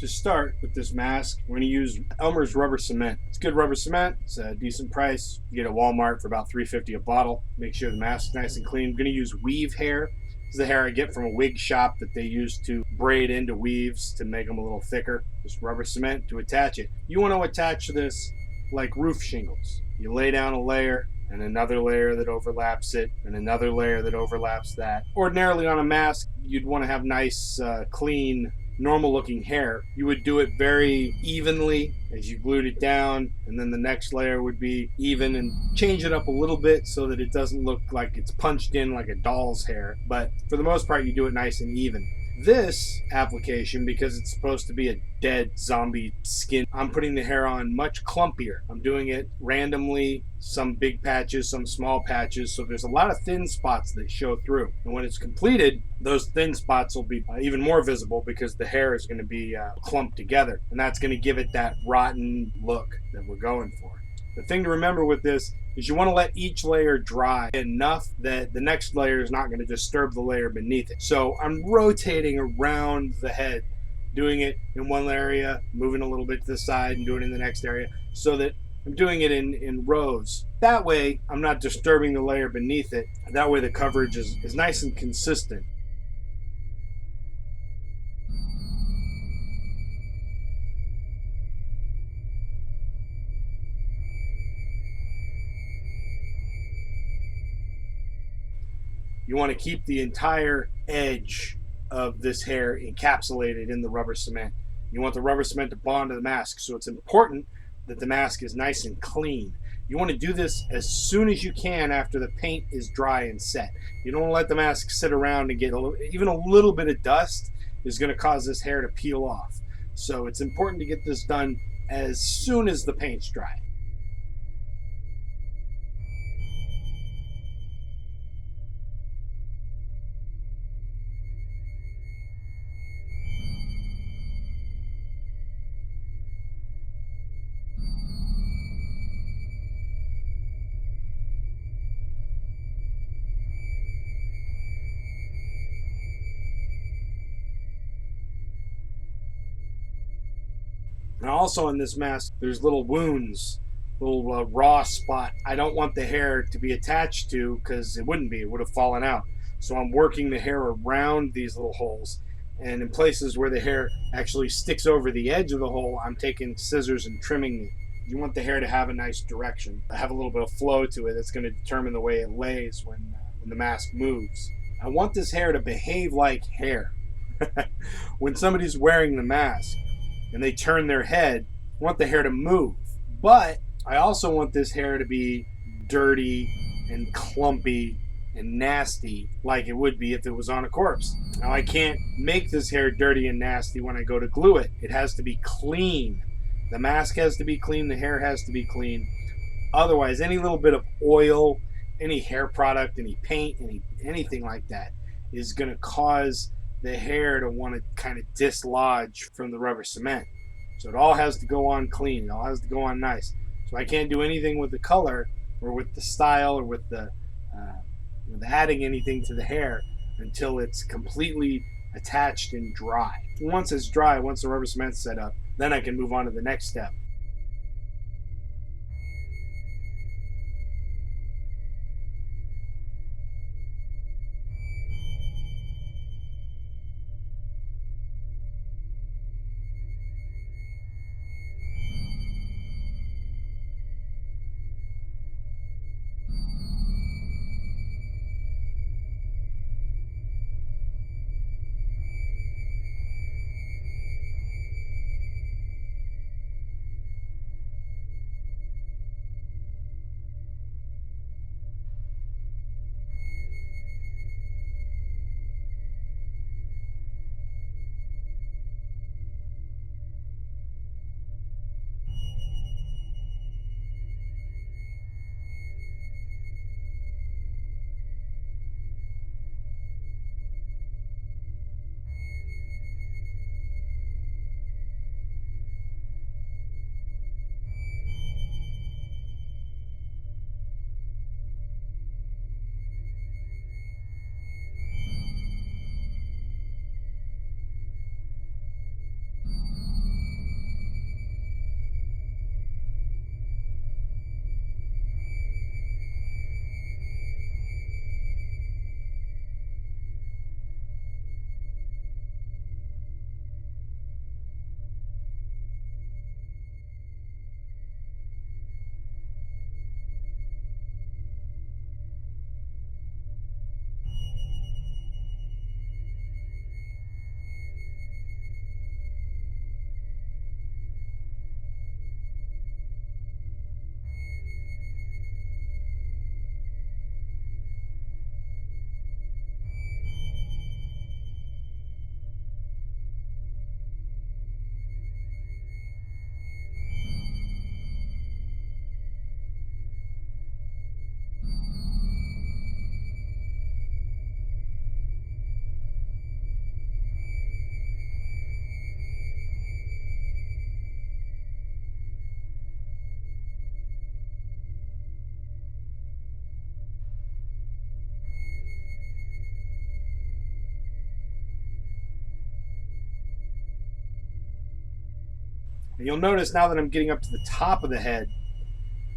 To start with this mask, we're going to use Elmer's rubber cement. It's good rubber cement. It's a decent price. You get at Walmart for about $3.50 a bottle. Make sure the mask is nice and clean. I'm going to use weave hair. This is the hair I get from a wig shop that they use to braid into weaves to make them a little thicker. Just rubber cement to attach it. You want to attach this like roof shingles. You lay down a layer and another layer that overlaps it and another layer that overlaps that. Ordinarily on a mask, you'd want to have nice, clean, normal looking hair. You would do it very evenly as you glued it down, and then the next layer would be even, and change it up a little bit so that it doesn't look like it's punched in like a doll's hair. But for the most part, you do it nice and even. This application, because it's supposed to be a dead zombie skin, I'm putting the hair on much clumpier. I'm doing it randomly, some big patches, some small patches, so there's a lot of thin spots that show through. And when it's completed, those thin spots will be even more visible because the hair is going to be clumped together, and that's going to give it that rotten look that we're going for. The thing to remember with this is you want to let each layer dry enough that the next layer is not going to disturb the layer beneath it. So I'm rotating around the head, doing it in one area, moving a little bit to the side and doing it in the next area, so that I'm doing it in rows. That way I'm not disturbing the layer beneath it. That way the coverage is nice and consistent. You want to keep the entire edge of this hair encapsulated in the rubber cement. You want the rubber cement to bond to the mask, so it's important that the mask is nice and clean. You want to do this as soon as you can after the paint is dry and set. You don't want to let the mask sit around and get even a little bit of dust is going to cause this hair to peel off. So it's important to get this done as soon as the paint's dry. And also in this mask, there's little wounds, little raw spot. I don't want the hair to be attached to, because it wouldn't be, it would have fallen out. So I'm working the hair around these little holes. And in places where the hair actually sticks over the edge of the hole, I'm taking scissors and trimming it. You want the hair to have a nice direction, have a little bit of flow to it. That's going to determine the way it lays when the mask moves. I want this hair to behave like hair. When somebody's wearing the mask and they turn their head, I want the hair to move. But I also want this hair to be dirty and clumpy and nasty like it would be if it was on a corpse. Now I can't make this hair dirty and nasty when I go to glue it. It has to be clean. The mask has to be clean, the hair has to be clean. Otherwise, any little bit of oil, any hair product, any paint, anything like that is going to cause the hair to want to kind of dislodge from the rubber cement. So it all has to go on clean. It all has to go on nice. So I can't do anything with the color or with the style or with adding anything to the hair until it's completely attached and dry. Once it's dry, once the rubber cement's set up, then I can move on to the next step. And you'll notice now that I'm getting up to the top of the head,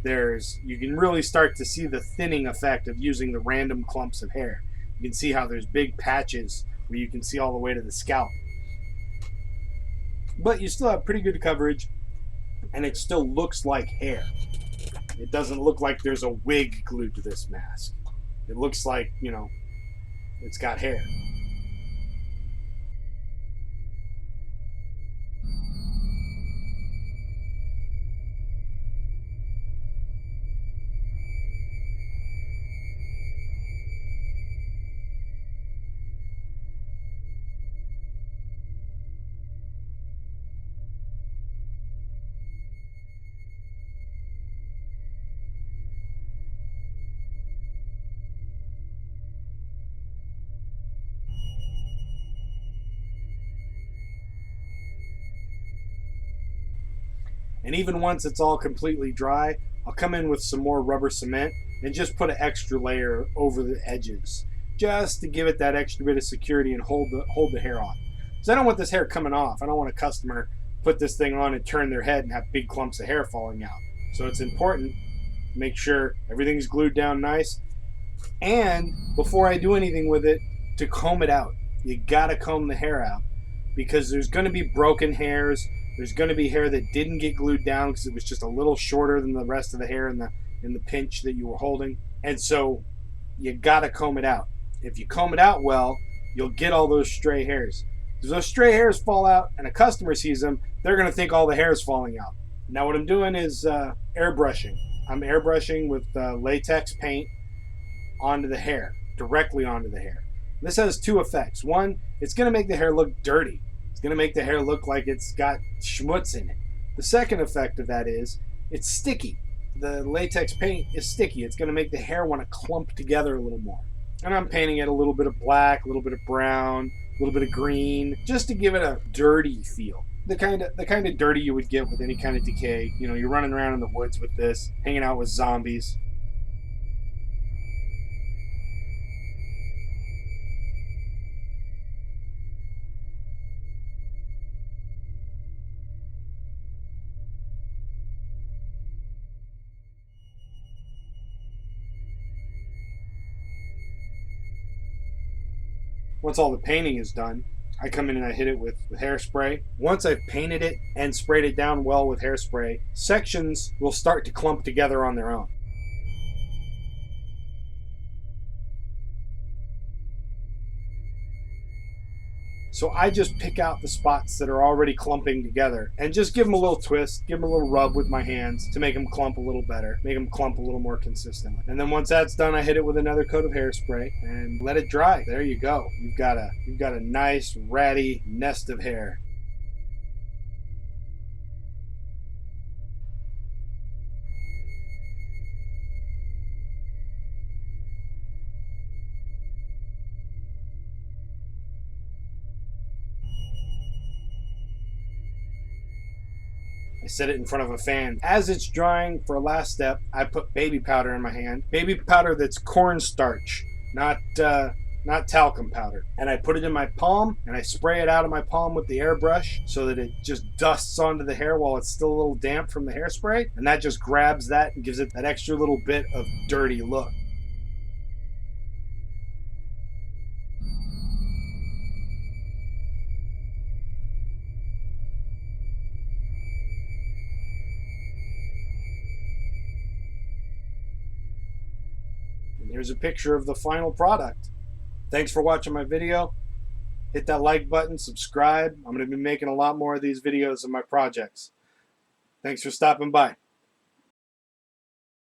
you can really start to see the thinning effect of using the random clumps of hair. You can see how there's big patches where you can see all the way to the scalp. But you still have pretty good coverage, and it still looks like hair. It doesn't look like there's a wig glued to this mask. It looks like, you know, it's got hair. And even once it's all completely dry, I'll come in with some more rubber cement and just put an extra layer over the edges, just to give it that extra bit of security and hold the hair on. So I don't want this hair coming off. I don't want a customer put this thing on and turn their head and have big clumps of hair falling out. So it's important to make sure everything's glued down nice. And before I do anything with it, to comb it out. You gotta comb the hair out, because there's going to be broken hairs. There's going to be hair that didn't get glued down because it was just a little shorter than the rest of the hair in the pinch that you were holding. And so you got to comb it out. If you comb it out well, you'll get all those stray hairs. If those stray hairs fall out and a customer sees them, they're going to think all the hair is falling out. Now what I'm doing is airbrushing. I'm airbrushing with latex paint onto the hair, directly onto the hair. This has two effects. One, it's going to make the hair look dirty. It's going to make the hair look like it's got schmutz in it. The second effect of that is it's sticky. The latex paint is sticky. It's going to make the hair want to clump together a little more. And I'm painting it a little bit of black, a little bit of brown, a little bit of green, just to give it a dirty feel. The kind of dirty you would get with any kind of decay. You know, you're running around in the woods with this, hanging out with zombies. Once all the painting is done, I come in and I hit it with hairspray. Once I've painted it and sprayed it down well with hairspray, sections will start to clump together on their own. So I just pick out the spots that are already clumping together and just give them a little twist, give them a little rub with my hands to make them clump a little better, make them clump a little more consistently. And then once that's done, I hit it with another coat of hairspray and let it dry. There you go. You've got a nice ratty nest of hair. I set it in front of a fan. As it's drying, for a last step, I put baby powder in my hand. Baby powder that's cornstarch, not talcum powder. And I put it in my palm, and I spray it out of my palm with the airbrush so that it just dusts onto the hair while it's still a little damp from the hairspray. And that just grabs that and gives it that extra little bit of dirty look. Here's a picture of the final product. Thanks for watching my video. Hit that like button, subscribe. I'm going to be making a lot more of these videos of my projects. Thanks for stopping by.